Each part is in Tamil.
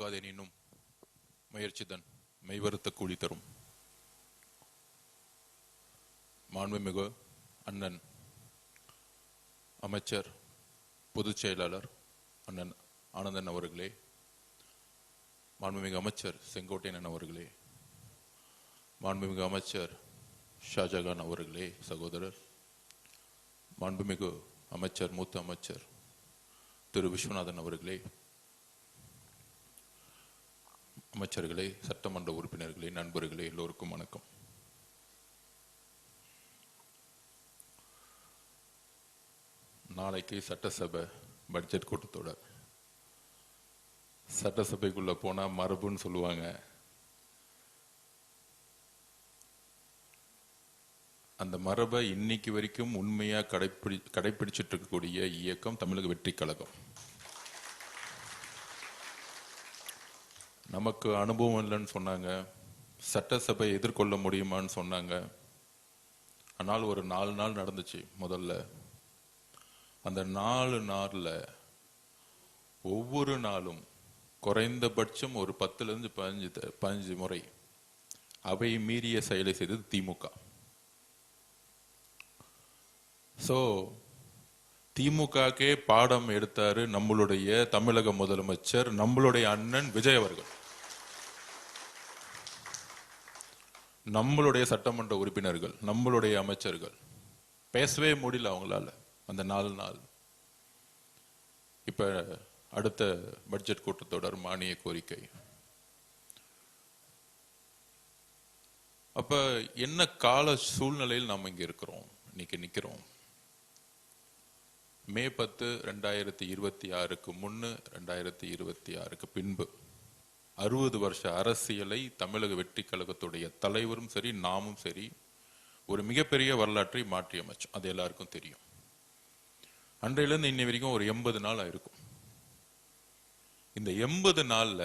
ஆகாதெனினும் முயற்சிதன் மெய்வருத்த கூலி தரும். மாண்புமிகு அண்ணன் அமைச்சர் பொதுச் செயலாளர் அண்ணன் ஆனந்தன் அவர்களே, மாண்புமிகு அமைச்சர் செங்கோட்டையன் அவர்களே, மாண்புமிகு அமைச்சர் ஷாஜகான் அவர்களே சகோதரர், மாண்புமிகு அமைச்சர் மூத்த அமைச்சர் திரு விஸ்வநாதன் அவர்களே, அமைச்சர்களே, சட்டமன்ற உறுப்பினர்களே, நண்பர்களே, எல்லோருக்கும் வணக்கம். நாளைக்கு சட்டசபை பட்ஜெட் கூட்டத்தொடர். சட்டசபைக்குள்ள போனா மரபுன்னு சொல்லுவாங்க. அந்த மரபை இன்னைக்கு வரைக்கும் உண்மையா கடைபிடிச்சிட்டு இருக்கக்கூடிய இயக்கம் தமிழக வெற்றி கழகம். நமக்கு அனுபவம் இல்லைன்னு சொன்னாங்க, சட்டசபை எதிர்கொள்ள முடியுமான்னு சொன்னாங்க. ஆனால் ஒரு 4 நாள் நடந்துச்சு. முதல்ல அந்த 4 நாள்ல ஒவ்வொரு நாளும் குறைந்தபட்சம் ஒரு 10லிருந்து 15 முறை அவை மீறிய செயலை செய்தது திமுக. சோ திமுகக்கே பாடம் எடுத்தாரு நம்மளுடைய தமிழக முதலமைச்சர், நம்மளுடைய அண்ணன் விஜய் அவர்கள். நம்மளுடைய சட்டமன்ற உறுப்பினர்கள், நம்மளுடைய அமைச்சர்கள் பேசவே முடியல அவங்களால அந்த 4 நாள். இப்ப அடுத்த பட்ஜெட் கூட்டத்தொடர் மானிய கோரிக்கை. அப்ப என்ன கால சூழ்நிலையில் நாம் இங்க இருக்கிறோம், இன்னைக்கு நிக்கிறோம். மே 10, 2026 முன்னு 2026 பின்பு 60 வருஷ அரசியலை தமிழக வெற்றி கழகத்துடைய தலைவரும் சரி, நாமும் சரி, ஒரு மிகப்பெரிய வரலாற்றை மாற்றி அமைச்சோம். அது எல்லாருக்கும் தெரியும். அன்றையிலிருந்து இன்னை வரைக்கும் ஒரு 80 நாள் ஆயிருக்கும். இந்த 80 நாள்ல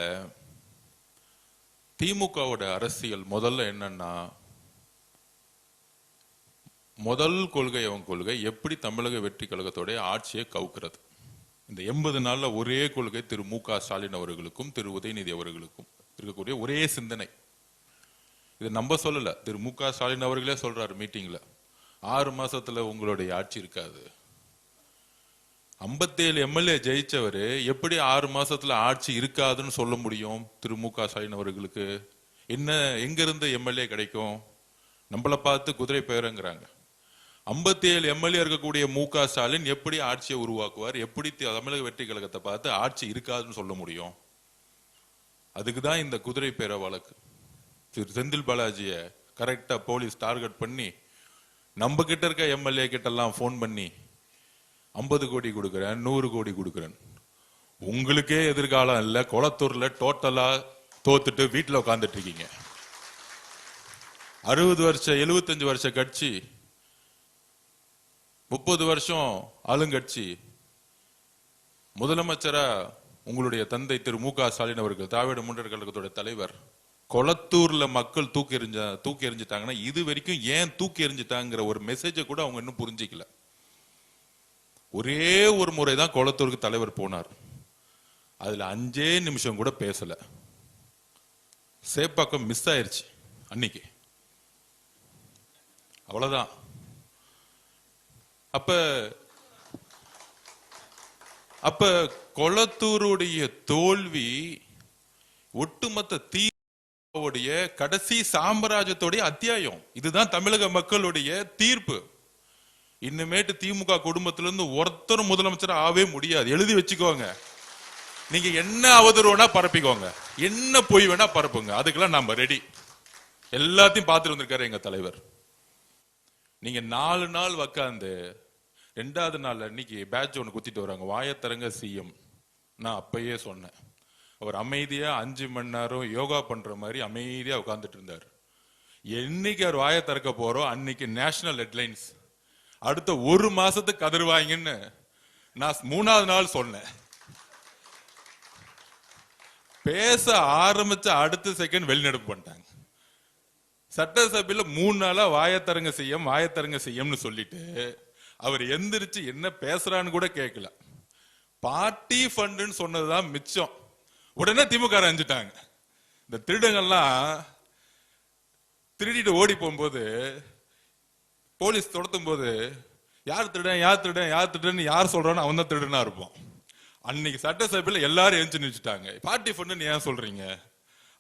திமுகவோட அரசியல் முதல்ல என்னன்னா, முதல் கொள்கை அவன் கொள்கை எப்படி தமிழக வெற்றி கழகத்தோடைய ஆட்சியை கவுக்கிறது. இந்த 80 நாள்ல ஒரே கொள்கை திரு மு.க. ஸ்டாலின் அவர்களுக்கும் திரு உதயநிதி அவர்களுக்கும் இருக்கக்கூடிய ஒரே சிந்தனை. இது நம்ம சொல்லல, திரு மு.க. ஸ்டாலின் அவர்களே சொல்றாரு மீட்டிங்ல, 6 மாசத்துல உங்களுடைய ஆட்சி இருக்காது. 57 எம்எல்ஏ ஜெயிச்சவரு எப்படி 6 மாசத்துல ஆட்சி இருக்காதுன்னு சொல்ல முடியும்? திரு மு.க. ஸ்டாலின் அவர்களுக்கு என்ன எங்க இருந்து எம்எல்ஏ கிடைக்கும்? நம்மளை பார்த்து குதிரை பேருங்கிறாங்க. 57 எம்எல்ஏ இருக்கக்கூடிய மு.க. ஸ்டாலின் எப்படி ஆட்சியை உருவாக்குவார்? எப்படி தமிழக வெற்றி கழகத்தை பார்த்து ஆட்சி இருக்காதுன்னு சொல்ல முடியும்? அதுக்குதான் இந்த குதிரை பேர வழக்கு. திரு செந்தில் பாலாஜிய கரெக்டா போலீஸ் டார்கெட் பண்ணி நம்ம கிட்ட இருக்க எம்எல்ஏ கிட்ட எல்லாம் போன் பண்ணி 50 கோடி கொடுக்கிறேன், 100 கோடி கொடுக்கிறேன், உங்களுக்கே எதிர்காலம் இல்ல, கொளத்தூர்ல டோட்டலா தோத்துட்டு வீட்டுல உட்கார்ந்துட்டு இருக்கீங்க. 60 வருஷம் 75 வருஷ கட்சி, 30 வருஷம் ஆளுங்கட்சி, முதலமைச்சரா உங்களுடைய தந்தை திரு மு.க. ஸ்டாலின் அவர்கள், திராவிட முன்னேற்ற கழகத்தோட தலைவர், கொளத்தூர்ல மக்கள் தூக்கி எறிஞ்சிட்டாங்கன்னா இது வரைக்கும் ஏன் தூக்கி எறிஞ்சிட்டாங்கிற ஒரு மெசேஜை கூட அவங்க இன்னும் புரிஞ்சிக்கல. ஒரே ஒரு முறைதான் கொளத்தூருக்கு தலைவர் போனார். அதுல 5 நிமிஷம் கூட பேசல. சேப்பாக்கம் மிஸ் ஆயிருச்சு அன்னைக்கு, அவ்வளவுதான். அப்ப கொளத்தூருடைய தோல்வி ஒட்டுமொத்த தீர்வுடைய கடைசி சாம்ராஜ்யத்துடைய அத்தியாயம். இதுதான் தமிழக மக்களுடைய தீர்ப்பு. இன்னுமேட்டு திமுக குடும்பத்திலிருந்து ஒருத்தரும் முதலமைச்சர் ஆவே முடியாது. எழுதி வச்சுக்கோங்க. நீங்க என்ன அவதூறு வேணா பரப்பிக்கோங்க, என்ன பொய் வேணா பரப்புங்க, அதுக்கெல்லாம் நம்ம ரெடி. எல்லாத்தையும் பார்த்துட்டு வந்திருக்காரு எங்க தலைவர். நீங்க 4 நாள் உக்காந்து 2வது நாள் அன்னைக்கு பேட்ச் ஒன்று குத்திட்டு வராங்க, வாயத்தரங்க சிஎம். நான் அப்பயே சொன்னேன், அவர் அமைதியா 5 மணி நேரம் யோகா பண்ற மாதிரி அமைதியா உட்கார்ந்துட்டு இருந்தார். என்னைக்கு அவர் வாய திறக்க போறோம் அன்னைக்கு நேஷனல் ஹெட்லைன்ஸ், அடுத்த 1 மாசத்துக்கு கதறுவாங்கன்னு நான் 3வது நாள் சொன்னேன். பேச ஆரம்பிச்ச அடுத்த செகண்ட் வெளிநடப்பு பண்ணிட்டாங்க. சட்டசபையில 3 நாளா வாயத்தரங்க செய்யம்னு சொல்லிட்டு அவர் எந்திரிச்சு என்ன பேசுறான்னு கூட கேட்கல. பார்ட்டி ஃபண்டுன்னு சொன்னதுதான் மிச்சம். உடனே திமுக அஞ்சிட்டாங்க. இந்த திருடங்கள்லாம் திருடிட்டு ஓடி போகும்போது போலீஸ் துரத்தும் போது யார் திருடன் யார் திருடன் யார் திருடன் யார் சொல்றான்னு அவன் தான் திருடனா இருப்போம். அன்னைக்கு சட்டசபையில் எல்லாரும் எழுந்து நிச்சுட்டாங்க. பார்ட்டி ஃபண்ட் ஏன் சொல்றீங்க?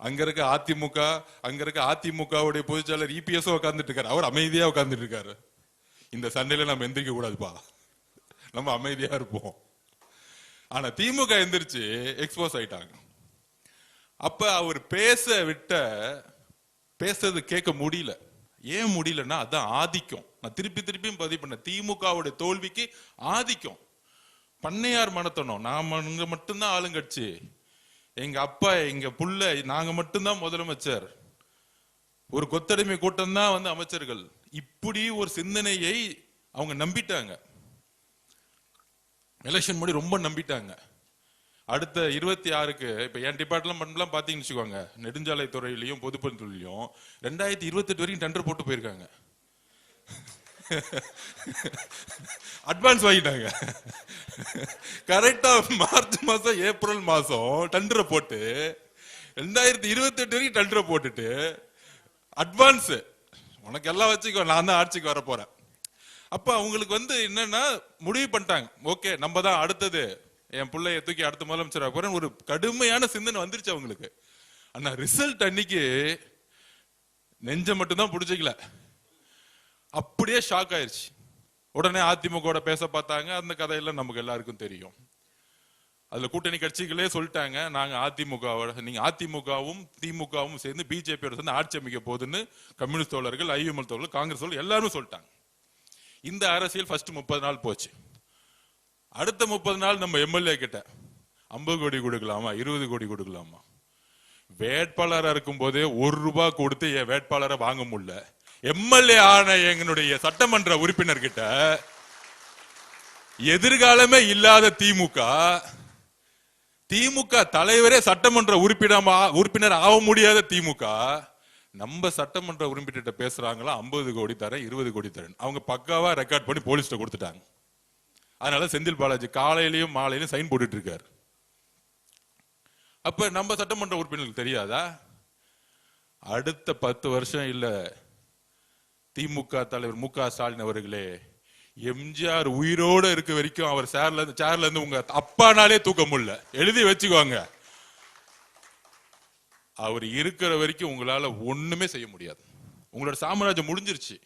அங்க இருக்க அதிமுக, அங்க இருக்க அதிமுகவுடைய பொதுச்செயலர் இபிஎஸ் உட்கார்ந்துட்டு இருக்காரு. அவர் அமைதியா உட்கார்ந்துட்டு இருக்காரு. இந்த சண்டையில நம்ம எந்திரிக்க கூடாதுப்பா, நம்ம அமைதியா இருப்போம். ஆனா திமுக எந்திரிச்சு எக்ஸ்போஸ் ஆயிட்டாங்க. அப்ப அவர் பேசுறது கேட்க முடியல. ஏன் முடியலன்னா அதான் ஆதிக்கம். நான் திருப்பியும் பதிவு பண்ண திமுகவுடைய தோல்விக்கு ஆதிக்கம். பண்ணையார் மனத்தனம், நாம மட்டும்தான் ஆளுங்கட்சி, எங்க அப்பா எங்க புள்ள நாங்க மட்டும்தான் முதலமைச்சர், ஒரு கொத்தடிமை கூட்டம் தான் அமைச்சர்கள். இப்படி ஒரு சிந்தனையை அவங்க நம்பிட்டாங்க. எலெக்ஷன் முன்னாடி ரொம்ப நம்பிட்டாங்க. அடுத்த 26க்கு இப்ப என் டிபார்ட்மெண்ட்லாம் பாத்தீங்கன்னு வச்சுக்கோங்க, நெடுஞ்சாலை துறையிலையும் பொதுப்பணித்துறையிலையும் 2028 வரைக்கும் டெண்டர் போட்டு போயிருக்காங்க. அட்வான்ஸ் வாங்கிட்டாங்க. கரெக்டா மார்ச் மாசம் ஏப்ரல் மாசம் டெண்டரை போட்டு 2028 வரைக்கும் டெண்டரை போட்டுட்டு அட்வான்ஸ் உனக்கு எல்லாம் வச்சுக்கோ, நான் தான் ஆட்சிக்கு வர போறேன். அப்ப அவங்களுக்கு என்னன்னா முடிவு பண்ணிட்டாங்க, ஓகே நம்ம தான் அடுத்தது, என் பிள்ளைய தூக்கி அடுத்த முதலமைச்சர் போறேன். ஒரு கடுமையான சிந்தனை வந்துருச்சு அவங்களுக்கு. ஆனா ரிசல்ட் அன்னைக்கு நெஞ்ச மட்டும் தான் புடிச்சிக்கல, அப்படியே ஷாக் ஆயிருச்சு. உடனே அதிமுக பேச பார்த்தாங்க. அந்த கதையெல்லாம் நமக்கு எல்லாருக்கும் தெரியும். அதுல கூட்டணி கட்சிகளே சொல்லிட்டாங்க, நாங்க அதிமுகவோட, நீங்க அதிமுகவும் திமுகவும் சேர்ந்து பிஜேபியோட சேர்ந்து ஆட்சி அமைக்க போகுதுன்னு கம்யூனிஸ்ட் தோழர்கள், ஐஎம்எல் தோழர்கள், காங்கிரஸ் தோழர்கள் எல்லாரும் சொல்லிட்டாங்க. இந்த அரசியல் ஃபர்ஸ்ட் 30 நாள் போச்சு. அடுத்த 30 நாள் நம்ம எம்எல்ஏ கிட்ட 50 கோடி கொடுக்கலாமா 20 கோடி கொடுக்கலாமா? வேட்பாளராக இருக்கும் போதே 1 ரூபாய் கொடுத்து என் வேட்பாளரை வாங்க முடியல. எம்எல்ஏ ஆன எங்களுடைய சட்டமன்ற உறுப்பினர் கிட்ட எதிர்காலமே இல்லாத திமுக தலைவரே சட்டமன்ற உறுப்பினர் ஆக முடியாத திமுக நம்ம சட்டமன்ற உறுப்பினர் பேசுறாங்களா 50 கோடி தரேன் 20 கோடி தரேன். அவங்க பக்காவா ரெக்கார்ட் பண்ணி போலீஸ்ல கொடுத்துட்டாங்க. அதனால செந்தில் பாலாஜி காலையிலயும் மாலையிலும் சைன் போட்டுட்டு இருக்காரு. அப்ப நம்ம சட்டமன்ற உறுப்பினருக்கு தெரியாதா? அடுத்த 10 வருஷம் இல்ல, திமுக தலைவர் மு க ஸ்டாலின் அவர்களே, எம்ஜிஆர் உயிரோட இருக்க வரைக்கும் அவர் சேர்ல இருந்து உங்க அப்பானாலே தூக்க முடியல, எழுதி வச்சுக்கோங்க. அவர் இருக்கிற வரைக்கும் உங்களால ஒண்ணுமே செய்ய முடியாது. உங்களோட சாம்ராஜ்யம் முடிஞ்சிருச்சு.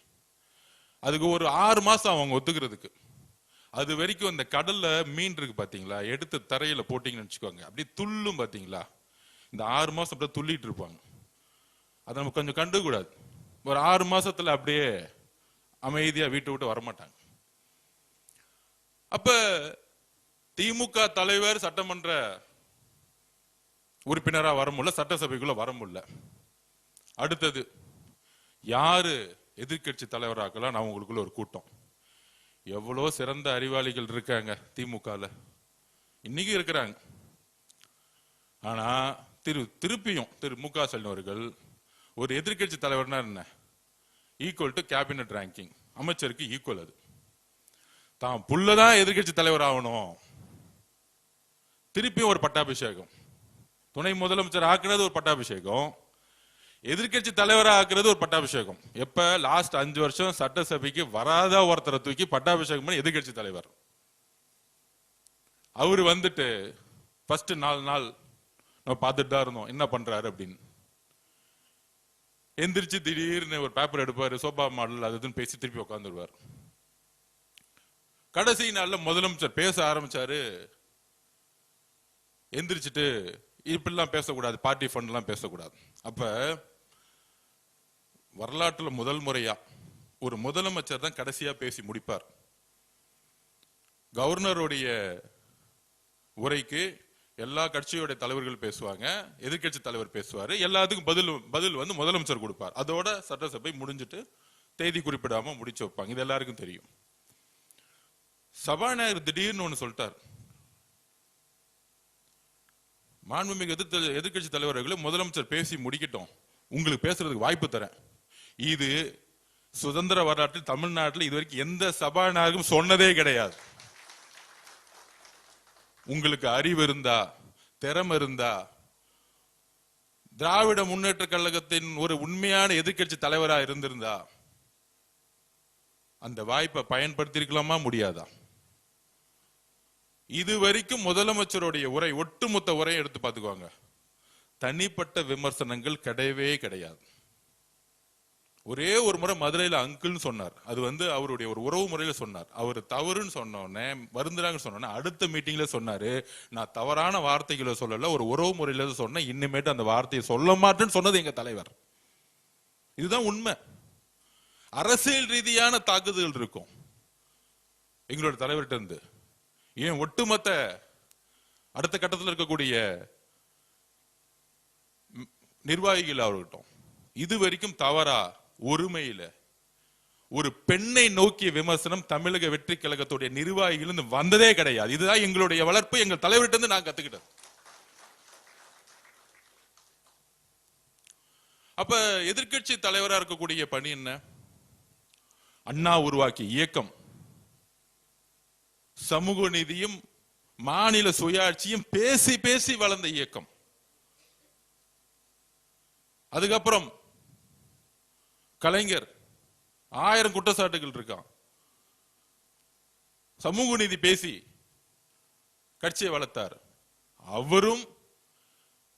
அதுக்கு ஒரு 6 மாசம் அவங்க ஒத்துக்கிறதுக்கு. அது வரைக்கும் இந்த கடல்ல மீன் இருக்கு பாத்தீங்களா, எடுத்து தரையில போட்டீங்கன்னு வச்சுக்கோங்க, அப்படியே துள்ளும் பாத்தீங்களா. இந்த 6 மாசம் அப்படியே துள்ளிட்டு இருப்பாங்க. அதை நம்ம கொஞ்சம் கண்டுக்கூடாது. ஒரு 6 மாசத்துல அப்படியே அமைதியா வீட்டை விட்டு வரமாட்டாங்க. அப்ப திமுக தலைவர் சட்டமன்ற உறுப்பினரா வர முடியல, சட்டசபைக்குள்ள வர முடியல. அடுத்தது யாரு எதிர்கட்சி தலைவராக்கலாம்? நான் உங்களுக்குள்ள ஒரு கூட்டம். எவ்வளவு சிறந்த அறிவாளிகள் இருக்காங்க திமுகல, இன்னைக்கு இருக்கிறாங்க. ஆனா திருப்பியும் திரு மு க ஸ்டாலின் அவர்கள் ஒரு எதிர்கட்சி தலைவர்னா என்ன, ஈக்குவல் டு கேபினட் ரேங்கிங், அமைச்சருக்கு ஈக்குவல். அது தான் புள்ளதான் எதிர்கட்சி தலைவர் ஆகணும். திருப்பியும் ஒரு பட்டாபிஷேகம், துணை முதலமைச்சர் ஆக்குறது ஒரு பட்டாபிஷேகம், எதிர்கட்சி தலைவராக ஆக்குறது ஒரு பட்டாபிஷேகம். எப்ப லாஸ்ட் 5 வருஷம் சட்டசபைக்கு வராத ஒருத்தரை தூக்கி பட்டாபிஷேகம் பண்ணி எதிர்கட்சி தலைவர். அவரு வந்துட்டு ஃபர்ஸ்ட் 4 நாள் நம்ம பார்த்துட்டு தான் இருந்தோம் என்ன பண்றாரு அப்படின்னு. எந்திரிச்சு திடீர்னு ஒரு பேப்பர் எடுப்பாரு, சோபா மாடல் அதுன்னு பேசி திருப்பி உட்காந்துருவார். கடைசி நாள்ல முதலமைச்சர் பேச ஆரம்பிச்சாரு. எந்திரிச்சிட்டு இப்படிலாம் பேசக்கூடாது, பார்ட்டி ஃபண்ட் எல்லாம் பேசக்கூடாது. அப்ப வரலாற்றுல முதல் முறையா ஒரு முதலமைச்சர் தான் கடைசியா பேசி முடிப்பார். கவர்னருடைய உரைக்கு எல்லா கட்சியோட தலைவர்கள் பேசுவாங்க, எதிர்கட்சி தலைவர் பேசுவாரு, எல்லாத்துக்கும் பதில் முதலமைச்சர் கொடுப்பார். அதோட சட்டசபை முடிஞ்சிட்டு தேதி குறிப்பிடாம முடிச்சு வைப்பாங்க. இது எல்லாருக்கும் தெரியும். சபாநாயகர் திடீர்னு ஒண்ணு சொல்லிட்டார், மாண்புமிகு எதிர்கட்சி தலைவர்களை முதலமைச்சர் பேசி முடிக்கட்டும், உங்களுக்கு பேசுறதுக்கு வாய்ப்பு தரேன். இது சுதந்திர வரலாற்றில் தமிழ்நாட்டில் இதுவரைக்கும் எந்த சபாநாயகரும் சொன்னதே கிடையாது. உங்களுக்கு அறிவு இருந்தா, திறமை இருந்தா, திராவிட முன்னேற்ற கழகத்தின் ஒரு உண்மையான எதிர்க்கட்சி தலைவராக இருந்திருந்தா அந்த வாய்ப்பை பயன்படுத்தியிருக்கலாமா, முடியாதா? இதுவரைக்கும் முதலமைச்சருடைய உரை, ஒட்டுமொத்த உரையை எடுத்து பார்த்துக்குவாங்க, தனிப்பட்ட விமர்சனங்கள் கிடையவே கிடையாது. ஒரே ஒரு முறை மதுரையில் அங்கிள்னு சொன்னார், அது அவருடைய ஒரு உறவு முறையில சொன்னார். அவர் தவறுன்னு சொன்னோடனே, வருந்துறாங்கன்னு சொன்னோன்னே அடுத்த மீட்டிங்ல சொன்னாரு, நான் தவறான வார்த்தைகளை சொல்லல, ஒரு உறவு முறையில சொன்ன, இனிமேட்டு அந்த வார்த்தையை சொல்ல மாட்டேன்னு சொன்னது எங்க தலைவர். இதுதான் உண்மை. அரசியல் ரீதியான தாக்குதல் இருக்கும் எங்களோட தலைவர்கிட்ட இருந்து. ஏன் ஒட்டுமொத்த அடுத்த கட்டத்தில் இருக்கக்கூடிய நிர்வாகிகள் அவர்கிட்ட இது வரைக்கும் தவறா ஒருமையில ஒரு பெண்ணை நோக்கிய விமர்சனம் தமிழக வெற்றி கழகத்துடைய நிர்வாகிகள் வந்ததே கிடையாது. இதுதான் எங்களுடைய வளர்ப்பு, எங்கள் தலைவர்கிட்ட இருந்து நான் கத்துக்கிட்டேன். அப்ப எதிர்கட்சி தலைவரா இருக்கக்கூடிய பணி என்ன? அண்ணா உருவாக்கிய இயக்கம் சமூக நீதியும் மாநில சுயாட்சியும் பேசி பேசி வளர்ந்த இயக்கம். அதுக்கப்புறம் கலைஞர் 1000 குற்றச்சாட்டுகள் இருக்கான், சமூக நீதி பேசி கட்சியை வளர்த்தார். அவரும்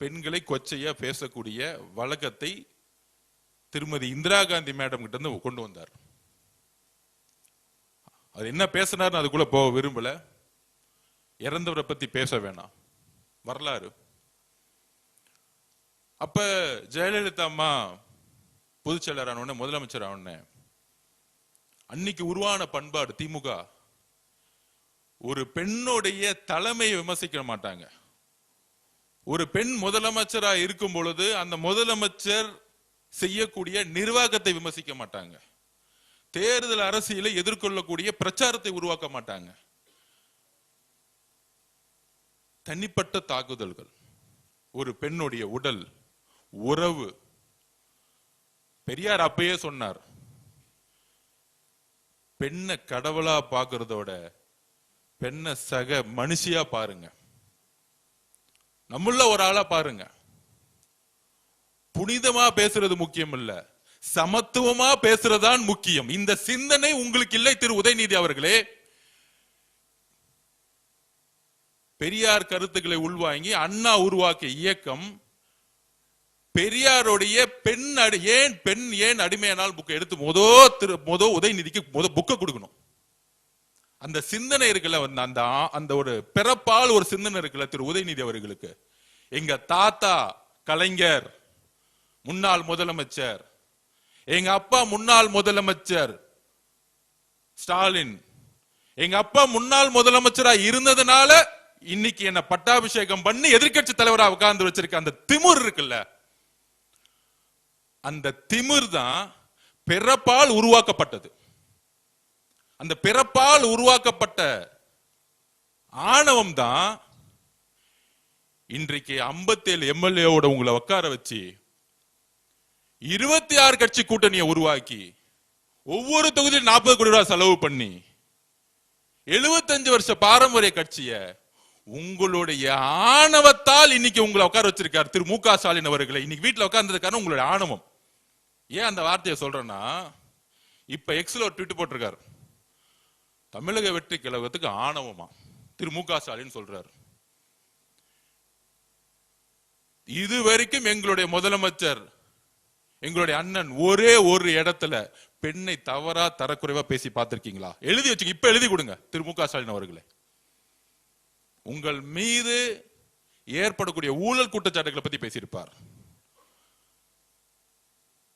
பெண்களை கொச்சையா பேசக்கூடிய வழக்கத்தை திருமதி இந்திரா காந்தி மேடம் கிட்ட இருந்து கொண்டு வந்தார். அது என்ன பேசினார் அதுக்குள்ள போக விரும்பல, இறந்தவரை பத்தி பேச வேணாம், வரலாறு. அப்ப ஜெயலலிதா அம்மா பொதுச் செயலர் ஆன முதலமைச்சர் ஆன அன்னைக்கு உருவான பண்பாடு திமுக, ஒரு பெண்ணுடைய தலைமையை விமர்சிக்க மாட்டாங்க. ஒரு பெண் முதலமைச்சரா இருக்கும் பொழுது அந்த முதலமைச்சர் செய்யக்கூடிய நிர்வாகத்தை விமர்சிக்க மாட்டாங்க. தேர்தல் அரசியலை எதிர்கொள்ளக்கூடிய பிரச்சாரத்தை உருவாக்க மாட்டாங்க. தனிப்பட்ட தாக்குதல்கள், ஒரு பெண்ணுடைய உடல் உறவு. பெரியார் அப்பயே சொன்னார், பெண்ணை கடவுளா பாக்குறதோட பெண்ணை சக மனுஷியா பாருங்க, நம்மள ஒரு ஆளா பாருங்க. புனிதமா பேசுறது முக்கியம் இல்ல, சமத்துவமா பேசுறதான் முக்கியம். இந்த சிந்தனை உங்களுக்கு இல்லை திரு உதயநிதி அவர்களே. பெரியார் கருத்துக்களை உள்வாங்கி அண்ணா உருவாக்கிய இயக்கம் பெரியாருடைய பெண் ஏன் அடிமையானால் புக்கை எடுத்து உதயநிதிக்கு புக்கை கொடுக்கணும். அந்த சிந்தனை இருக்குல்ல, அந்த ஒரு பிறப்பால் ஒரு சிந்தனை இருக்குல்ல திரு உதயநிதி அவர்களுக்கு. எங்க தாத்தா கலைஞர் முன்னாள் முதலமைச்சர், எங்க அப்பா முன்னாள் முதலமைச்சர் ஸ்டாலின், எங்க அப்பா முன்னாள் முதலமைச்சரா இருந்ததுனால இன்னைக்கு என்ன பட்டாபிஷேகம் பண்ணி எதிர்கட்சி தலைவரா உட்கார்ந்து வச்சிருக்க அந்த திமிர் இருக்குல்ல, அந்த திமிர் தான் பிறப்பால் உருவாக்கப்பட்டது. அந்த பிறப்பால் உருவாக்கப்பட்ட ஆணவம் தான் இன்றைக்கு 57 எம்எல்ஏவோட உங்களை உட்கார வச்சு 26 கட்சி கூட்டணியை உருவாக்கி ஒவ்வொரு தொகுதியில் 40 கோடி ரூபாய் செலவு பண்ணி 75 வருஷ பாரம்பரிய கட்சியை உங்களுடைய ஆணவத்தால் இன்னைக்கு உங்களை உட்கார வச்சிருக்காரு திரு மு.க. ஸ்டாலின் அவர்களை. இன்னைக்கு வீட்டுல உட்கார்ந்ததுக்கான உங்களுடைய ஆணவம். ஏன் அந்த வார்த்தையை சொல்றேன்னா, இப்ப எக்ஸ்ல ஒரு ட்வீட் போட்டிருக்காரு, தமிழக வெற்றி கழகத்துக்கு ஆணவமா திரு மு.க. ஸ்டாலின் சொல்றாரு. இதுவரைக்கும் எங்களுடைய முதலமைச்சர், எங்களுடைய அண்ணன் ஒரே ஒரு இடத்துல பெண்ணை தவறா தரக்குறைவா பேசி பார்த்திருக்கீங்களா? எழுதி வச்சுங்க, இப்ப எழுதி கொடுங்க திரு மு.க. ஸ்டாலின் அவர்களே. உங்கள் மீது ஏற்படக்கூடிய ஊழல் குற்றச்சாட்டுகளை பத்தி பேசியிருப்பார்,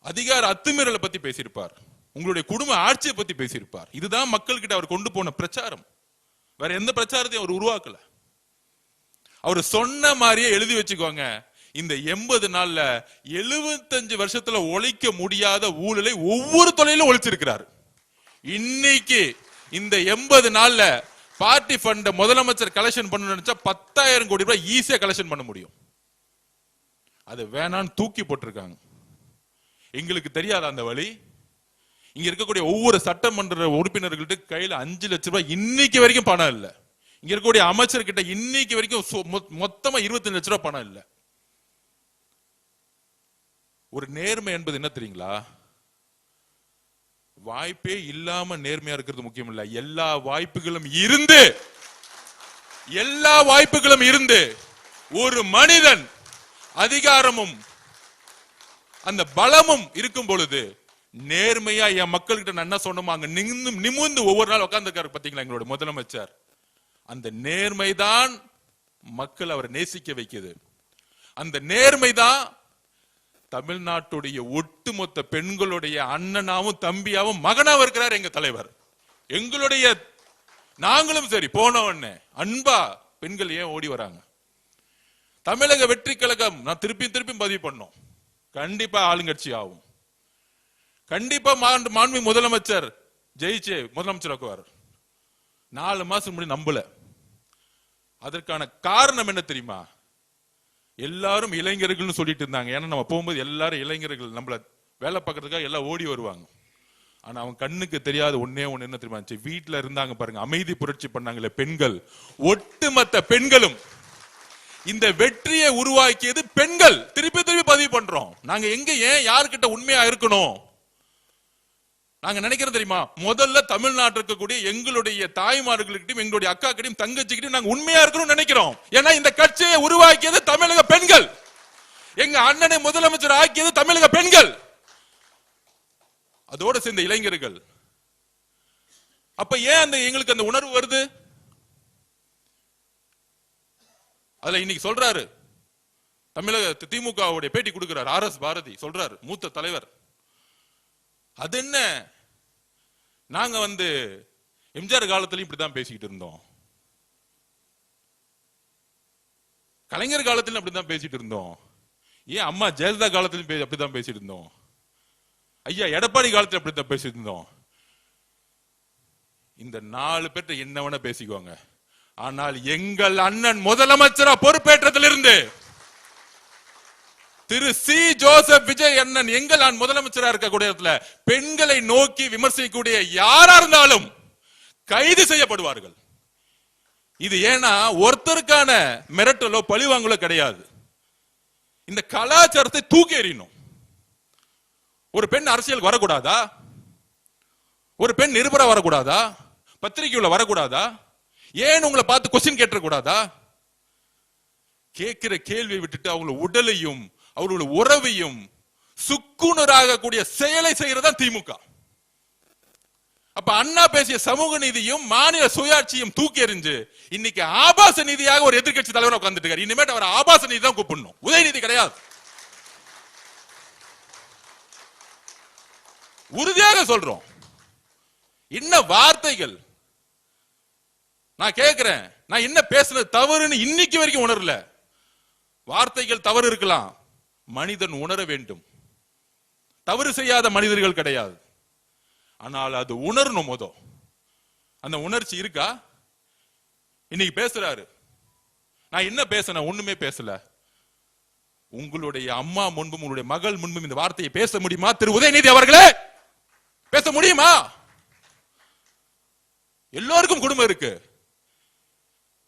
அதிகார அத்துமீறலை பத்தி பேசியிருப்பார், உங்களுடைய குடும்ப ஆட்சியை பத்தி பேசியிருப்பார். இதுதான் மக்கள் கிட்ட அவர் கொண்டு போன பிரச்சாரம். வேற எந்த பிரச்சாரத்தையும் அவர் உருவாக்கல. அவர் சொன்ன மாதிரியே எழுதி வச்சுக்கோங்க, இந்த 80 நாள்ல 75 வருஷத்துல ஒழிக்க முடியாத ஊழலை ஒவ்வொரு தொழிலும் ஒழிச்சிருக்கிறார். இன்னைக்கு இந்த 80 நாள்ல பார்ட்டி ஃபண்ட் முதலமைச்சர் கலெக்ஷன் பண்ண நினைச்சா 10,000 கோடி ரூபாய் ஈஸியா கலெக்ஷன் பண்ண முடியும். அது வேணான்னு தூக்கி போட்டிருக்காங்க. எங்களுக்கு தெரியாத அந்த வழி. இங்க இருக்கக்கூடிய ஒவ்வொரு சட்டமன்ற உறுப்பினர்கள்ட்ட கையில 5 லட்சம் ரூபாய் இன்னைக்கு வரைக்கும் பணம் இல்ல. இங்க இருக்கக்கூடிய அமைச்சர்கிட்ட இன்னைக்கு வரைக்கும் மொத்தமா 25 லட்சம் ரூபாய் பணம் இல்ல. ஒரு நேர்மை என்பது என்ன தெரியுங்களா? வாய்ப்பே இல்லாம நேர்மையா இருக்கிறது முக்கியம் இல்ல. எல்லா வாய்ப்புகளும் இருந்து ஒரு மனிதன் அதிகாரமும் அந்த பலமும் இருக்கும் பொழுது நேர்மையா என் மக்கள்கிட்ட நான் என்ன சொன்னோமோ அங்க நிமிர்ந்து ஒவ்வொரு நாள் உட்கார்ந்துருக்காரு பாத்தீங்களா எங்களோட முதலமைச்சர். அந்த நேர்மைதான் மக்கள் அவரை நேசிக்க வைக்குது. அந்த நேர்மைதான் தமிழ்நாட்டுடைய ஒட்டுமொத்த பெண்களுடைய அண்ணனாவும் தம்பியாவும் மகனாவும் இருக்கிறார் எங்க தலைவர். எங்களுடைய நாங்களும் சரி போன உடனே அன்பா பெண்கள் ஏன் ஓடி வராங்க? தமிழக வெற்றி கழகம் நான் திருப்பி பதிவு பண்ணோம். கண்டிப்பா ஆளுங்கட்சி ஆகும். கண்டிப்பா மாண்பு முதலமைச்சர் ஜெயிச்சு முதலமைச்சர் ஆக்குவார். 4 மாசம் முன்னாடி நம்பல. அதற்கான காரணம் என்ன தெரியுமா? எல்லாரும் இளைஞர்கள் சொல்லிட்டு இருந்தாங்க. ஏன்னா நம்ம போகும்போது எல்லாரும் இளைஞர்கள் நம்மள வேலை பார்க்கறதுக்காக எல்லாம் ஓடி வருவாங்க. ஆனா அவன் கண்ணுக்கு தெரியாத ஒண்ணே ஒண்ணு என்ன தெரியுமா? வீட்டுல இருந்தாங்க பாருங்க, அமைதி புரட்சி பண்ணாங்களே பெண்கள், ஒட்டுமொத்த பெண்களும் இந்த வெற்றியை உருவாக்கியது பெண்கள். திருப்பி பதிவு பண்றோம். நாங்க எங்க ஏன் யாருக்கிட்ட உண்மையா இருக்கணும்? நாங்க நினைக்கிறது தெரியுமா? முதல்ல தமிழ்நாட்டில் இருக்கக்கூடிய எங்களுடைய தாய்மார்களுக்கிட்டையும் எங்களுடைய அக்கா கிட்டையும் தங்கச்சிக்கிட்டையும் நாங்க உண்மையா இருக்கணும்னு நினைக்கிறோம். ஏன்னா இந்த கட்சியை உருவாக்கியது தமிழக பெண்கள். எங்க அண்ணனை முதலமைச்சர் ஆக்கியது தமிழக பெண்கள், அதோட சேர்ந்த இளைஞர்கள். அப்ப ஏன் எங்களுக்கு அந்த உணர்வு வருது? அதுல இன்னைக்கு சொல்றாரு தமிழக திமுகவுடைய பேட்டி கொடுக்கிறார் RS பாரதி சொல்றாரு, மூத்த தலைவர். அது என்ன, நாங்க எம்ஜிஆர் காலத்திலும் இப்படிதான் பேசிக்கிட்டு இருந்தோம், கலைஞர் காலத்திலும் அப்படிதான் பேசிட்டு இருந்தோம், ஏன் அம்மா ஜெயலலிதா காலத்திலும் அப்படிதான் பேசிட்டு இருந்தோம், ஐயா எடப்பாடி காலத்தில் அப்படித்தான் பேசிட்டு இருந்தோம். இந்த 4 பேர்ட்ட என்ன வேணா பேசிக்குவாங்க. ஆனால் எங்கள் அண்ணன் முதலமைச்சரா பொறுப்பேற்றதிலிருந்து திரு சி ஜோசப் விஜய் அண்ணன் எங்கள் முதலமைச்சரா இருக்கக்கூடிய இடத்துல பெண்களை நோக்கி விமர்சிக்கக்கூடிய யாரா இருந்தாலும் கைது செய்யப்படுவார்கள். இது ஏன்னா ஒருத்தருக்கான மிரட்டலோ பழிவாங்கலோ கிடையாது. இந்த கலாச்சாரத்தை தூக்கி எறியணும். ஒரு பெண் அரசியல் வரக்கூடாதா? ஒரு பெண் நிருபரா வரக்கூடாதா? பத்திரிகையுள்ள வரக்கூடாதா? ஏன் உங்களை பார்த்து கொஸ்டின் கேட்டக்கூடாதா? கேட்கிற கேள்வியை விட்டுட்டு அவங்கள உடலையும் அவர்களுடைய உறவையும் சுக்குனராக கூடிய செயலை செய்யறதா திமுக. அப்ப அண்ணா பேசிய சமூக நீதியும் மாநில சுயாட்சியும் தூக்கி எறிஞ்சு இன்னைக்கு ஆபாச நீதியாக ஒரு எதிர்கட்சி தலைவர் உட்கார்ந்துட்டு இருக்காரு. இனிமேட்டு அவர் ஆபாச நீதி தான் கூப்பிடணும், உதயநிதி கிடையாது. உறுதியாக சொல்றோம். என்ன வார்த்தைகள்! நான் கேட்கிறேன், நான் என்ன பேசுறது தவறுன்னு இன்னைக்கு வரைக்கும் உணரல. வார்த்தைகள் தவறு இருக்கலாம், மனிதன் உணர வேண்டும். தவறு செய்யாத மனிதர்கள் கிடையாது, ஆனால் அது உணரணும். அந்த உணர்ச்சி இருக்கா? இன்னைக்கு பேசுறாரு, நான் என்ன பேசினேன்? ஒண்ணுமே பேசல. உங்களுடைய அம்மா முன்பும் உங்களுடைய மகள் முன்பும் இந்த வார்த்தையை பேச முடியுமா திரு உதயநிதி அவர்களே? பேச முடியுமா? எல்லோருக்கும் குடும்பம் இருக்கு.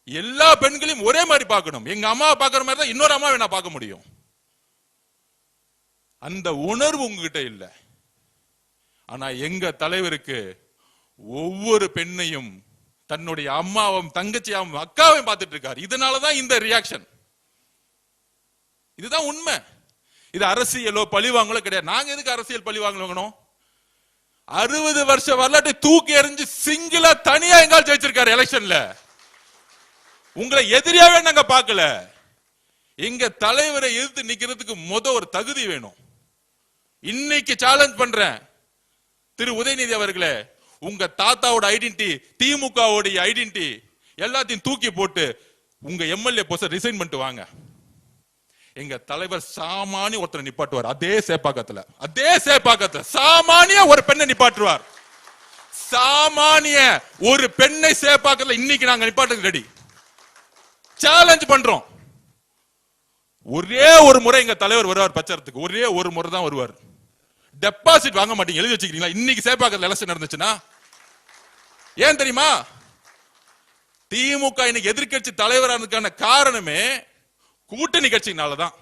எல்லா பெண்களையும் ஒரே மாதிரி பார்க்கணும். எங்க அம்மா பார்க்கிற மாதிரி தான் இன்னொரு அம்மாவை நான் பார்க்க முடியும். அந்த உணர்வு உங்ககிட்ட இல்ல. ஆனா எங்க தலைவருக்கு ஒவ்வொரு பெண்ணையும் தன்னுடைய அம்மாவும் தங்கச்சியாவும் அக்காவையும் பார்த்துட்டு இருக்காரு. இதனாலதான் இந்த ரியாக்ஷன். இதுதான் உண்மை. இது அரசியலோ பழிவாங்களோ கிடையாது. நாங்க எதுக்கு அரசியல் பழி வாங்கணும்? 60 வருஷ வரலாற்றை தூக்கி எறிஞ்சு சிங்கிளா தனியா எங்கால் ஜெயிச்சிருக்காரு எலெக்ஷன்ல. உங்களை எதிரியாவே நாங்க பார்க்கல. எங்க தலைவரை எதிர்த்து நிக்கிறதுக்கு ஒரு தகுதி வேணும். இன்னைக்கு சேலஞ்ச் பண்றேன் திரு உதயநிதி அவர்களே, உங்க தாத்தாவோட ஐடென்டிட்டி, திமுகவோட ஐடென்டிட்டி எல்லாத்தையும் தூக்கி போட்டு உங்க எம்எல்ஏ போஸ்ட் ரிசைன் பண்ணிட்டு வாங்க. எங்க தலைவர் சாமானிய ஒருத்தரை நிப்பாட்டுவார். அதே சேப்பாக்கத்துல சாமானிய ஒரு பெண்ணை நிப்பாட்டுவார். சாமானிய ஒரு பெண்ணை சேப்பாக்கத்துல இன்னைக்கு நாங்க நிப்பாட்டுக்கு ரெடி. சேலஞ்ச் பண்றோம். ஒரே ஒரு முறை எங்க தலைவர் வருவார் பிரச்சாரத்துக்கு, ஒரே ஒரு முறை தான் வருவார். டெபாசிட் வாங்க மாட்டீங்க, எழுதி வச்சுக்கிறீங்களா? இன்னைக்கு சேப்பாக்கத்துல எலெக்ஷன் நடந்துச்சுன்னா ஏன் தெரியுமா? திமுக இன்னைக்கு எதிர்கட்சி தலைவரானதுக்கான காரணமே கூட்டணி கட்சினாலதான்.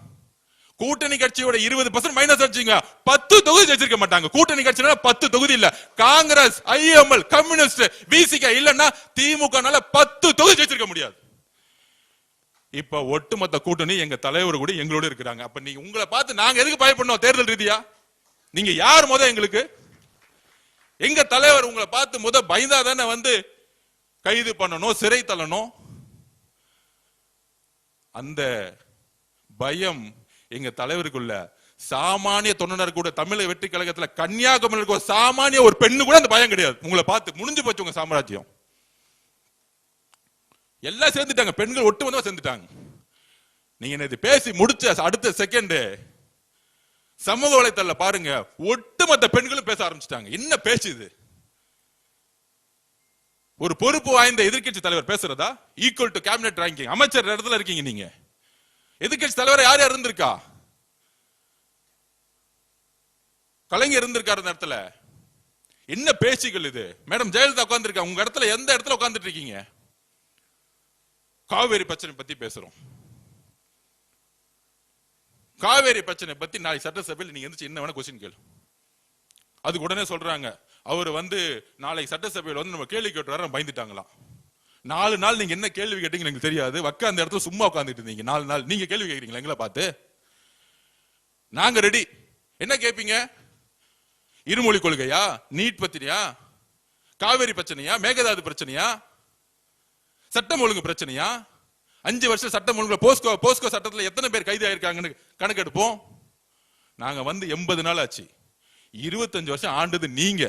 கூட்டணி கட்சியோட 20% மைனஸ் வச்சுங்க 10 தொகுதி ஜெயிச்சிருக்க மாட்டாங்க. கூட்டணி கட்சினால 10 தொகுதி இல்ல. காங்கிரஸ், ஐஎம்எல், கம்யூனிஸ்ட், விசிக இல்லன்னா திமுகனால 10 தொகுதி ஜெயிச்சிருக்க முடியாது. இப்ப ஒட்டுமொத்த கூட்டணி எங்க தலைவர் கூட எங்களோட இருக்கிறாங்க. அப்ப நீங்க உங்களை பார்த்து நாங்க எதுக்கு பயப்படணும்? தேர்தல் ரீதியா நீங்க யார் முத எங்களுக்கு? எங்க தலைவர் உங்களை பார்த்து முத பயந்தா தானே வந்து கைது பண்ணணும், சிறை தள்ளணும். அந்த பயம் எங்க தலைவருக்குள்ள சாமானிய தொண்டனர் கூட தமிழக வெற்றி கழகத்துல கன்னியாகுமரி சாமானிய ஒரு பெண்ணு கூட அந்த பயம் கிடையாது. உங்களை பார்த்து முடிஞ்சு போச்சு உங்க சாம்ராஜ்யம். எல்லாம் சேர்ந்துட்டாங்க, பெண்கள் ஒட்டுமொத்தமா சேர்ந்துட்டாங்க. நீங்க இது பேசி முடிச்ச அடுத்த செகண்ட் சமூக வலைத்தள பாருங்க, ஒட்டுமொத்த பெண்களும் பேச ஆரம்பிச்சிட்டாங்க. என்ன பேசுது? ஒரு பொறுப்பு வாய்ந்த எதிர்கட்சி தலைவர் பேசுறதா? ஈக்குவல் டு கேபினெட் ரேங்கிங், அமைச்சர் இடத்துல இருக்கீங்க நீங்க. எதிர்கட்சி தலைவர் யார் யார் இருந்திருக்கா? கலைஞர் இருந்திருக்காரு இந்த இடத்துல. என்ன பேச்சுகள் இது? மேடம் ஜெயலலிதா உட்கார்ந்து இருக்கா உங்க இடத்துல. எந்த இடத்துல உட்கார்ந்துட்டு இருக்கீங்க? காவேரி பிரச்சனை பத்தி பேசுறோம். காவேரி பிரச்சனை பத்தி நாளை சட்டசபையில் நீங்க எந்திரிச்சு என்ன வேணா கொஸ்டின் கேளு. அதுக்கு உடனே சொல்றாங்க அவர் வந்து நாளை சட்டசபையில் வந்து நம்ம கேள்வி கேட்டு பயந்துட்டாங்களாம். 4 நாள் நீங்க என்ன கேள்வி கேட்டீங்க எனக்கு தெரியாது. அந்த இடத்துல சும்மா உட்காந்துட்டு இருந்தீங்க 4 நாள். நீங்க கேள்வி கேட்கறீங்களா எங்களை பார்த்து? நாங்க ரெடி. என்ன கேட்பீங்க? இருமொழி கொள்கையா? நீட் பத்திரியா? காவேரி பிரச்சனையா? மேகதாது பிரச்சனையா? சட்டம் ஒழுங்கு பிரச்சனையா? 5 வருஷம் சட்டம் ஒழுங்கு போஸ்கோ சட்டத்தில் எத்தனை பேர் கைது ஆயிருக்காங்கன்னு கணக்கெடுப்போம். நாங்க வந்து 80 நாள் ஆச்சு. 25 வருஷம் ஆண்டது நீங்க.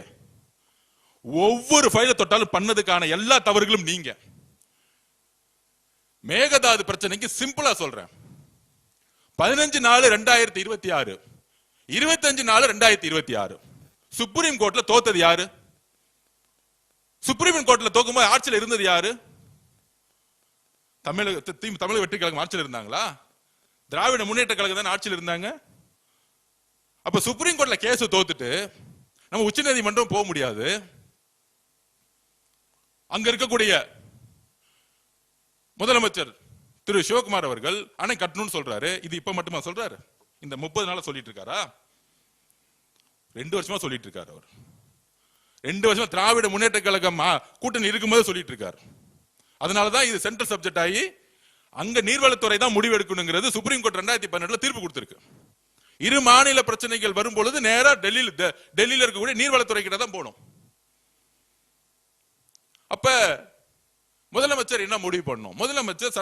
ஒவ்வொரு ஃபைல தொட்டாலும் பண்ணதுக்கான எல்லா தவறுகளும் நீங்க. மேகதாது பிரச்சனைக்கு சிம்பிளா சொல்றேன். 15/4/2026, 25/4/2026 சுப்ரீம் கோர்ட்ல தோத்தது யாரு? சுப்ரீம் கோர்ட்ல தோக்கும்போது ஆட்சியில் இருந்தது யாரு? தமிழக வெற்றி கழகம் ஆட்சியில் இருந்தாங்களா? திராவிட முன்னேற்ற கழகம் தான் ஆட்சியில் இருந்தாங்க. அப்ப சுப்ரீம் கோர்ட்ல கேஸ் தோத்துட்டு நம்ம உச்ச நீதிமன்றம் போக முடியாது. அங்க இருக்கக்கூடிய முதலமைச்சர் திரு சிவகுமார் அவர்கள் அணை கட்டணும்னு சொல்றாரு. இது இப்ப மட்டுமா சொல்றாரு? இந்த 30 நாளா சொல்லிட்டு இருக்காரா? 2 வருஷமா சொல்லிட்டு இருக்காரு. அவர் 2 வருஷமா திராவிட முன்னேற்ற கழகம் கூட்டணி இருக்கும்போது சொல்லிட்டு இருக்காரு. அதனாலதான் இது சென்ட்ரல் சப்ஜெக்ட் ஆகி அங்க நீர்வளத்துறை தான் முடிவு எடுக்கணுங்கிறது சுப்ரீம் கோர்ட் 2018 தீர்ப்பு கொடுத்திருக்கு. இரு மாநில பிரச்சனைகள் வரும்பொழுது நேரா டெல்லியில இருக்கக்கூடிய நீர்வளத்துறை கிட்ட தான் போகணும். அப்ப முதலமைச்சர் என்ன முடிவு பண்ணணும்? முதலமைச்சர்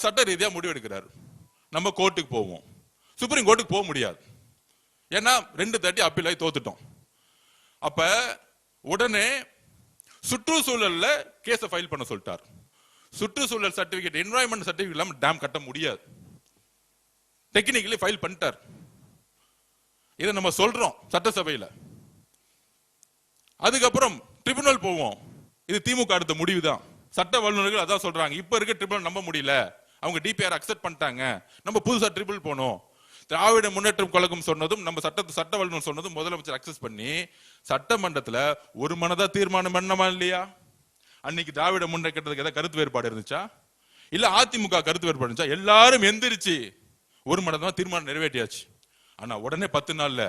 சட்ட ரீதியா முடிவு எடுக்கிறார். நம்ம கோர்ட்டுக்கு போவோம். சுப்ரீம் கோர்ட்டுக்கு போக முடியாது. ஏன்னா 2 அப்பீல் ஆகி தோத்துட்டோம். அப்ப உடனே சுற்றுச்சூழல்ல கேஸை ஃபைல் பண்ண சொல்லிட்டார். சுற்றுச்சூழல் சர்டிபிகேட், என்வாயன்மெண்ட் சர்டிபிகேட் இல்லாம டேம் கட்ட முடியாது. டெக்னிக்கலி ஃபைல் பண்ணிட்டார். இதை நம்ம சொல்றோம் சட்டசபையில. அதுக்கப்புறம் ட்ரிபியூனல் போவோம். இது திமுக அடுத்த முடிவு தான். சட்ட வல்லுநர்கள் அதான் சொல்றாங்க. இப்ப இருக்க ட்ரிபியூனல் நம்ப முடியல, அவங்க டிபிஆர் அக்செப்ட் பண்ணிட்டாங்க, நம்ம புதுசா ட்ரிபியூனல் போனோம். திராவிட முன்னேற்றம் கழகம் சொன்னதும் நம்ம சட்ட வல்லுநர் சொன்னதும் முதலமைச்சர் அக்சஸ் பண்ணி சட்டமன்றத்துல ஒரு மனதா தீர்மானம் பண்ணமா இல்லையா? அன்னைக்கு திராவிட முன்னேற்றத்துக்கு ஏதாவது கருத்து வேறுபாடு இருந்துச்சா? இல்ல அதிமுக கருத்து வேறுபாடு இருந்துச்சா? எல்லாரும் எந்திரிச்சு ஒரு மனதா தீர்மானம் நிறைவேற்றியாச்சு. ஆனா உடனே 10 நாள்ல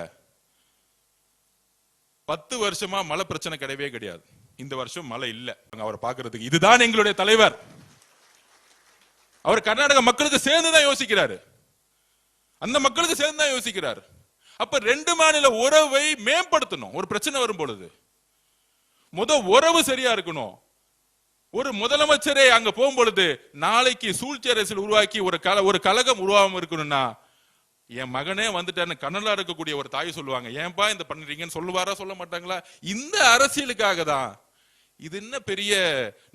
10 வருஷமா மழை பிரச்சனை கிடையவே கிடையாது. இந்த வருஷம் மழை இல்ல அவரை பாக்குறதுக்கு. இதுதான் எங்களுடைய தலைவர். அவர் கர்நாடக மக்களுக்கு சேர்ந்துதான் யோசிக்கிறாரு. அந்த மக்களுக்கு சேர்ந்துதான் யோசிக்கிறார். அப்ப 2 மாநில உறவை மேம்படுத்தணும். ஒரு பிரச்சனை வரும் பொழுது உறவு சரியா இருக்கணும். ஒரு முதலமைச்சரே அங்க போகும்பொழுது நாளைக்கு சூழ்ச்சி அரசியல் உருவாக்கி ஒரு கழகம் உருவாகாம இருக்கணும்னா, என் மகனே வந்துட்டான்னு கண்ணலா இருக்கக்கூடிய ஒரு தாய் சொல்லுவாங்க, ஏன்பா இந்த பண்றீங்கன்னு சொல்லுவாரா? சொல்ல மாட்டாங்களா? இந்த அரசியலுக்காக தான். இது என்ன பெரிய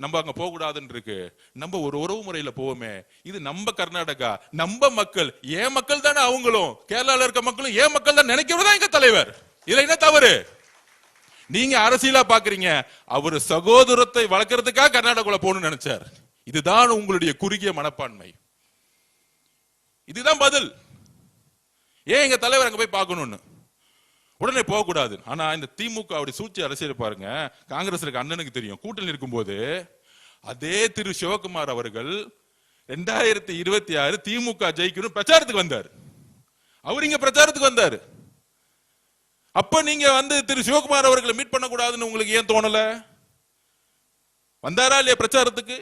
நம்ம அங்க போக கூடாதுன்னு இருக்கு. நம்ம ஒரு உறவு முறையில போவோமே. இது நம்ம கர்நாடகா, நம்ம மக்கள், ஏன் மக்கள் தானே அவங்களும், கேரளால இருக்க மக்களும் ஏன் மக்கள் தான் நினைக்கிறதா எங்க தலைவர். இதுல என்ன தவறு? நீங்க அரசியலா பாக்குறீங்க. அவரு சகோதரத்தை வளர்க்கறதுக்காக கர்நாடகால போகணும்னு நினைச்சார். இதுதான் உங்களுடைய குறுகிய மனப்பான்மை. இதுதான் பதில். ஏன் எங்க தலைவர் அங்க போய் பார்க்கணும்னு உடனே போக கூடாது. ஆனா இந்த திமுக அப்படி சூழ்ச்சி அரசியல் பாருங்க. காங்கிரஸ் இருக்க அண்ணனுக்கு தெரியும். கூட்டணி இருக்கும்போது அதே திரு சிவகுமார் அவர்கள் 2026 திமுக ஜெயிக்கணும் பிரச்சாரத்துக்கு வந்தார். அவர் இங்க பிரச்சாரத்துக்கு வந்தாரு. அப்ப நீங்க வந்து திரு சிவகுமார் அவர்களை மீட் பண்ண கூடாதுன்னு உங்களுக்கு ஏன் தோணல? வந்தாரா இல்லையா பிரச்சாரத்துக்கு?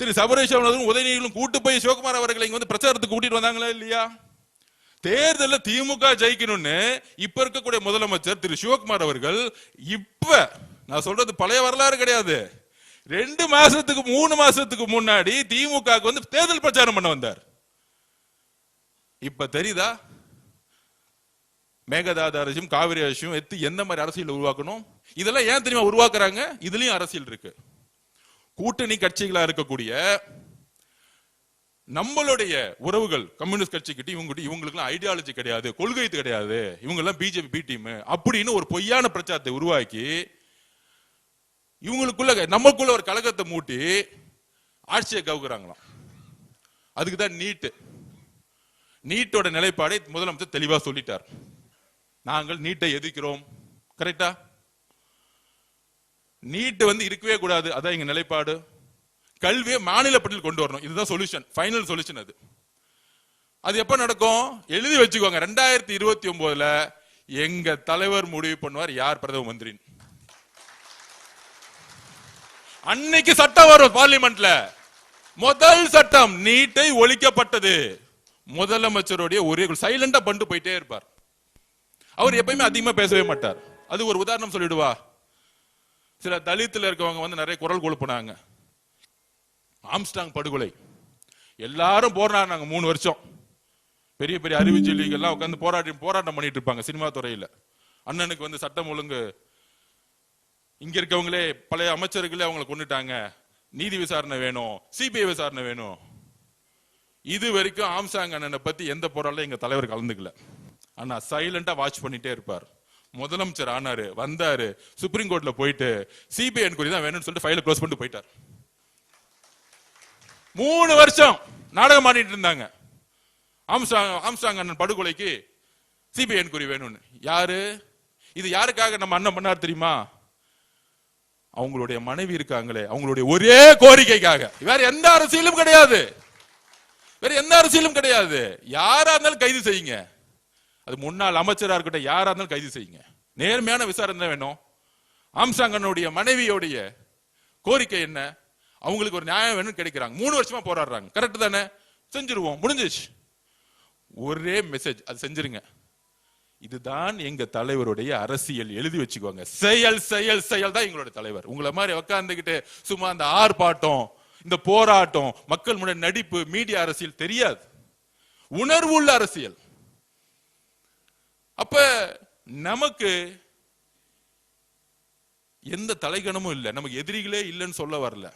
திரு சபரேஷ் அவர்களும் உதயநிதிகளும் கூட்டு போய் சிவகுமார் அவர்களை இங்க வந்து பிரச்சாரத்துக்கு கூட்டிட்டு வந்தாங்களா இல்லையா? தேர்தலில் திமுக ஜெயிக்கணும்னு இப்ப இருக்கக்கூடிய முதலமைச்சர் திரு சிவகுமார் அவர்கள் இப்ப நான் சொல்றது பழைய வரலாறு கிடையாது, 2 மாசத்துக்கு 3 மாசத்துக்கு முன்னாடி திமுக வந்து தேர்தல் பிரச்சாரம் பண்ண வந்தார். இப்ப தெரியுதா மேகதாது அரசும் காவிரி அரசும் எந்த மாதிரி அரசியல் உருவாக்கணும்? இதெல்லாம் ஏன் தெரியுமா உருவாக்குறாங்க? இதுலயும் அரசியல் இருக்கு. கூட்டணி கட்சிகளா இருக்கக்கூடிய நம்மளுடைய உறவுகள் கம்யூனிஸ்ட் கட்சி கிட்ட இவங்களுக்கு ஐடியாலஜி கிடையாது, கொள்கை கிடையாது, இவங்க எல்லாம் பிஜேபி பி டீம் அப்படின்னு ஒரு பொய்யான பிரச்சாரத்தை உருவாக்கி இவங்களுக்குள்ள நமக்குள்ள ஒரு கலகத்தை மூட்டி ஆட்சியை கவுக்குறாங்களாம். அதுக்கு தான் நீட்டோட நிலைப்பாடை முதலமைச்சர் தெளிவா சொல்லிட்டார். நாங்கள் நீட்டை எதிர்க்கிறோம். கரெக்டா? நீட் வந்து இருக்கவே கூடாது, அதான் எங்க நிலைப்பாடு. கல்வியை மாநில பட்டியல் கொண்டு வரணும், இதுதான் சொல்யூஷன், ஃபைனல் சொல்யூஷன். அது எப்ப நடக்கும் எழுதி வச்சுக்கோங்க. 2029 எங்க தலைவர் முடிவு பண்ணுவார் யார் பிரதம மந்திரி. அன்னைக்கு சட்டம் வரும் பார்லிமெண்ட்ல. முதல் சட்டம் நீட்டை ஒழிக்கப்பட்டது. முதலமைச்சருடைய ஒரே சைலண்டா பண்ணிட்டு போயிட்டே இருப்பார். அவர் எப்பயுமே அதிகமா பேசவே மாட்டார். அது ஒரு உதாரணம் சொல்லிடுவா. சில தலித்துல இருக்கவங்க வந்து நிறைய குரல் கொடுப்பாங்க. ஆம்ஸ்டாங் படுகொலை எல்லாரும் போராடினாங்க 3 வருஷம். பெரிய பெரிய அறிவுஜீவிகள் உட்கார்ந்து போராட்டம் பண்ணிட்டு இருப்பாங்க சினிமா துறையில. அண்ணனுக்கு வந்து சட்டம் ஒழுங்கு, இங்க இருக்கவங்களே பழைய அமைச்சர்களே அவங்களை கொண்டுட்டாங்க, நீதி விசாரணை வேணும், சிபிஐ விசாரணை வேணும். இது வரைக்கும் ஆம்ஸ்டாங் அண்ணனை பத்தி எந்த போராட்டம் எங்க தலைவர் கலந்துக்கல. ஆனா சைலண்டா வாட்ச் பண்ணிட்டே இருப்பார். முதலமைச்சர் ஆனாரு, வந்தாரு, சுப்ரீம் கோர்ட்ல போயிட்டு சிபிஐ என்கொயரி தான் வேணும்னு சொல்லிட்டு ஃபைலை க்ளோஸ் பண்ணிட்டு போயிட்டார். 3 வருஷம் நாடகம் ஆடிட்டு இருந்தாங்க. ஆம்ஸ்டாங் அண்ணன் படுகொலைக்கு சிபிஐ என்கொயரி வேணும்னு. யாரு இது? யாருக்காக நம்ம அண்ணன் பண்ணார் தெரியுமா? அவங்களுடைய மனைவி இருக்காங்களே, அவங்களுடைய ஒரே கோரிக்கைக்காக. வேற எந்த அரசியலும் கிடையாது, வேற எந்த அரசியலும் கிடையாது. யாரா இருந்தாலும் கைது செய்யுங்க. அது முன்னாள் அமைச்சரா இருக்கட்டும், யாரா இருந்தாலும் கைது செய்யுங்க. நேர்மையான விசாரணை வேணும். ஆம்ஸ்டாங் அண்ணனுடைய மனைவியோடைய கோரிக்கை என்ன? அவங்களுக்கு ஒரு நியாயம் வேணும் கிடைக்கிறாங்க. 3 வருஷமா போராடுறாங்க. கரெக்ட் தானே? செஞ்சிருவோம், முடிஞ்சிச்சு. ஒரே மெசேஜ், அது செஞ்சிருங்க. இதுதான் எங்க தலைவருடைய அரசியல். எழுதி வச்சுக்கோங்க. செயல் செயல் செயல் தான் எங்களுடைய தலைவர். உங்களை மாதிரி உட்கார்ந்துகிட்டு சும்மா அந்த ஆர்ப்பாட்டம், இந்த போராட்டம், மக்கள் முன்னாடி நடிப்பு, மீடியா அரசியல் தெரியாது. உணர்வு உள்ள அரசியல். அப்ப நமக்கு எந்த தலைகணமும் இல்லை, நமக்கு எதிரிகளே இல்லைன்னு சொல்ல வரல.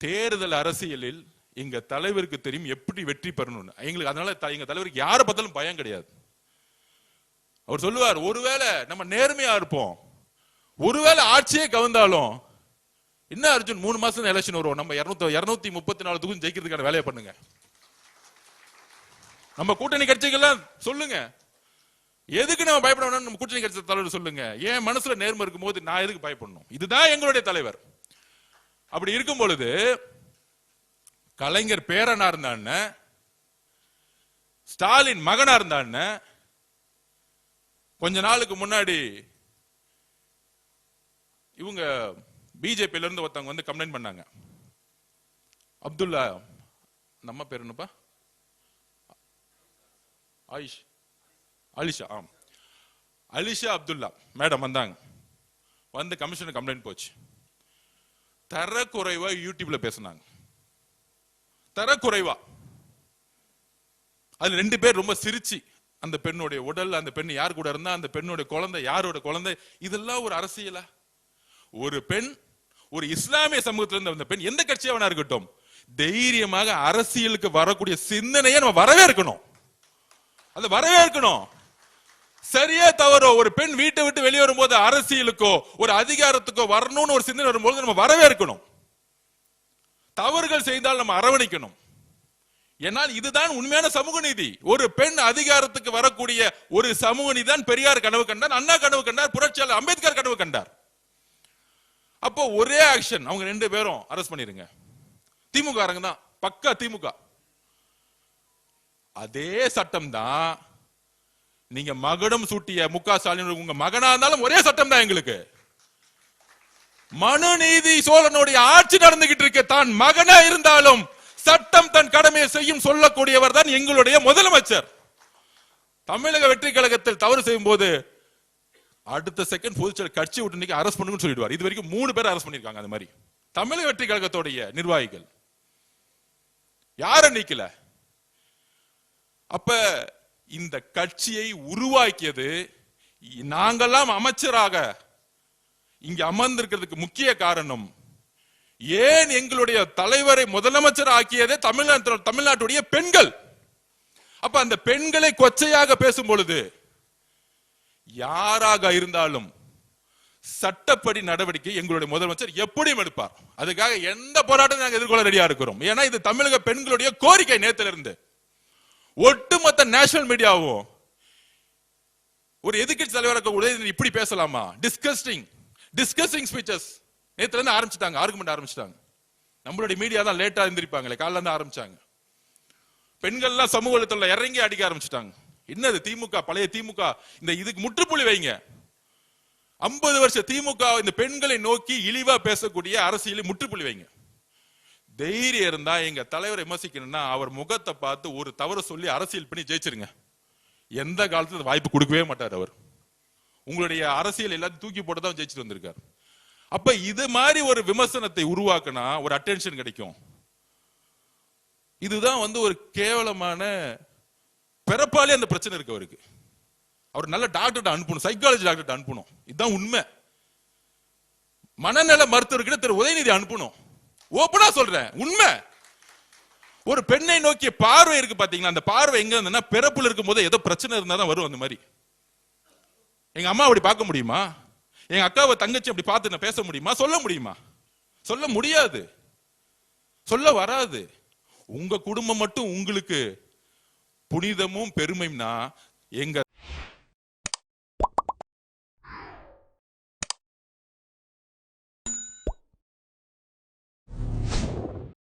தேர்தல் அரசியலில் எங்க தலைவருக்கு தெரியும் எப்படி வெற்றி பெறணும் எங்களுக்கு. அதனால எங்க தலைவருக்கு யாரை பார்த்தாலும் பயம் கிடையாது. அவர் சொல்லுவார், ஒருவேளை நம்ம நேர்மையா இருப்போம், ஒருவேளை ஆட்சியே கவர்ந்தாலும் என்ன அர்ஜுன் 3 மாசம் எலெக்ஷன் வரும், நம்ம 234 தொகுதி ஜெயிக்கிறதுக்கான வேலையை பண்ணுங்க. நம்ம கூட்டணி கட்சிகள்லாம் சொல்லுங்க, எதுக்கு நம்ம பயப்படணும்? நம்ம கூட்டணி கட்சி தலைவர் சொல்லுங்க. என் மனசுல நேர்மை இருக்கும் போது நான் எதுக்கு பயப்படணும்? இதுதான் எங்களுடைய தலைவர். அப்படி இருக்கும் பொழுது கலைஞர் பேரனா இருந்தான், ஸ்டாலின் மகனா இருந்தான். கொஞ்ச நாளுக்கு முன்னாடி இவங்க பிஜேபியில இருந்து ஒருத்தவங்க வந்து கம்ப்ளைண்ட் பண்ணாங்க. அப்துல்லா, நம்ம பேர் என்னப்பா? அலிஷா அப்துல்லா மேடம் வந்தாங்க. வந்து கமிஷனர் கம்ப்ளைண்ட் போச்சு. தரக்குறைவா யூடியூப்ல பேசினாங்க. தரக்குறைவா. அதுல 2 பேர் ரொம்ப சிரிச்சு, அந்த பெண்ணுடைய உடல், அந்த பெண் யார் கூட இருந்தா, அந்த பெண்ணுடைய குழந்தை யாரோட குழந்தை, இதெல்லாம் ஒரு அரசியலா? ஒரு பெண், ஒரு இஸ்லாமிய சமூகத்தில் இருந்த அந்த பெண், எந்த கட்சியா வேணா இருக்கட்டும், தைரியமாக அரசியலுக்கு வரக்கூடிய சிந்தனையை நம்ம வரவேற்கணும். அது வரவேற்கணும். சரியா தவறோ, ஒரு பெண் வீட்டை விட்டு வெளியே வரும்போது அரசியலுக்கோ ஒரு அதிகாரத்துக்கோ வரணும்னு ஒரு சிந்தனை வரும்போது நம்ம வரவேற்கணும். தவறுகள் செய்தால் நம்ம அரவணைக்கணும். ஏனால் இதுதான் உண்மையான சமூக நீதி. ஒரு பெண் அதிகாரத்துக்கு வரக்கூடிய ஒரு சமூக நீதி தான் பெரியார் கனவு கண்டார், அண்ணா கனவு கண்டார், புரட்சியாளர் அம்பேத்கர் கனவு கண்டார். அப்போ ஒரே ஆக்ஷன், அவங்க 2 பேரும் அரெஸ்ட் பண்ணிருங்க. திமுக தான், பக்கா திமுக. அதே சட்டம் தான் நீங்க மகுடம் சூட்டிய முக ஸ்டாலின் உங்க மகனா இருந்தாலும் ஒரே சட்டம் தான் எங்களுக்கு. மனுநீதி சோழனுடைய ஆட்சி நடந்துகிட்டு இருக்க, தான் மகனா இருந்தாலும் சட்டம் தன் கடமையை செய்யும் சொல்லக்கூடியவர் தான் எங்களுடைய முதலமைச்சர். தமிழக வெற்றி கழகத்தில் தவறு செய்யும் போது அடுத்த செகண்ட் பொதுச்செயலர் கட்சி விட்டு இன்னைக்கு அரெஸ்ட் பண்ணுங்கன்னு சொல்லிடுவார். இது வரைக்கும் 3 பேர் அரெஸ்ட் பண்ணிருக்காங்க. அந்த மாதிரி தமிழக வெற்றி கழகத்துடைய நிர்வாகிகள் யாரை நீக்கல. அப்ப இந்த கட்சியை உருவாக்கியது நாங்கெல்லாம் அமைச்சராக இங்க அமர்ந்திருக்கிறதுக்கு முக்கிய காரணம், ஏன் எங்களுடைய தலைவரை முதலமைச்சர் ஆக்கியதே தமிழ்நாட்டுடைய பெண்கள். அப்ப அந்த பெண்களை கொச்சையாக பேசும் பொழுது யாராக இருந்தாலும் சட்டப்படி நடவடிக்கை எங்களுடைய முதலமைச்சர் எப்படியும் எடுப்பார். அதுக்காக எந்த போராட்டம் நாங்கள் எதிர்கொள்ள ரெடியா இருக்கிறோம். ஏன்னா இது தமிழக பெண்களுடைய கோரிக்கை. நேத்துல இருந்து ஒட்டுமொத்த நேஷனல் மீடியாவும் ஒரு எதிர்க்கட்சி தலைவராக உதயநிதி இப்படி பேசலாமா? டிஸ்கஸ்டிங் ஸ்பீச்சஸ் நேத்துல இருந்து ஆரம்பிச்சிட்டாங்க, ஆர்குமெண்ட் ஆரம்பிச்சிட்டாங்க. நம்மளுடைய மீடியா தான் லேட்டா இருந்திருப்பாங்களே, காலைல இருந்து ஆரம்பிச்சாங்க. பெண்கள் எல்லாம் சமூக வலைத்தளத்துல இறங்கி அடிக்க ஆரம்பிச்சிட்டாங்க. என்னது திமுக, பழைய திமுக, இந்த இதுக்கு முற்றுப்புள்ளி வைங்க. 50 வருஷ திமுக இந்த பெண்களை நோக்கி இழிவா பேசக்கூடிய அரசியலை முற்றுப்புள்ளி வைங்க. தைரியம் இருந்தா எங்க தலைவரை விமர்சிக்கணும்னா அவர் முகத்தை பார்த்து ஒரு தவறு சொல்லி அரசியல் பண்ணி ஜெயிச்சிருங்க. எந்த காலத்துல வாய்ப்பு கொடுக்கவே மாட்டார் அவர். உங்களுடைய அரசியல் எல்லாத்தையும் தூக்கி போட்டுதான் ஜெயிச்சுட்டு வந்திருக்காரு. அப்ப இது மாதிரி ஒரு விமர்சனத்தை உருவாக்கினா ஒரு அட்டென்ஷன் கிடைக்கும். இதுதான் ஒரு கேவலமான பிறப்பாலே அந்த பிரச்சனை இருக்கு அவருக்கு. அவர் நல்ல டாக்டர் அனுப்பணும், சைக்காலஜி டாக்டர் அனுப்பணும். இதுதான் உண்மை. மனநல மருத்துவர்கிட்ட திரு உதயநிதி அனுப்பணும். ஓப்பனா சொல்றேன், உண்மை. ஒரு பெண்ணை நோக்கிய பார்வை இருக்கு பாத்தீங்களா, அந்த பார்வை எங்க இருந்ததுன்னா பிறப்புல இருக்கும் போது ஏதோ பிரச்சனை இருந்தா தான் வரும். அந்த மாதிரி எங்க அம்மா அப்படி பார்க்க முடியுமா? எங்க அக்காவை தங்கச்சி அப்படி பார்த்து பேச முடியுமா? சொல்ல முடியுமா? சொல்ல முடியாது, சொல்ல வராது. உங்க குடும்பம் மட்டும் உங்களுக்கு புனிதமும் பெருமைனா எங்க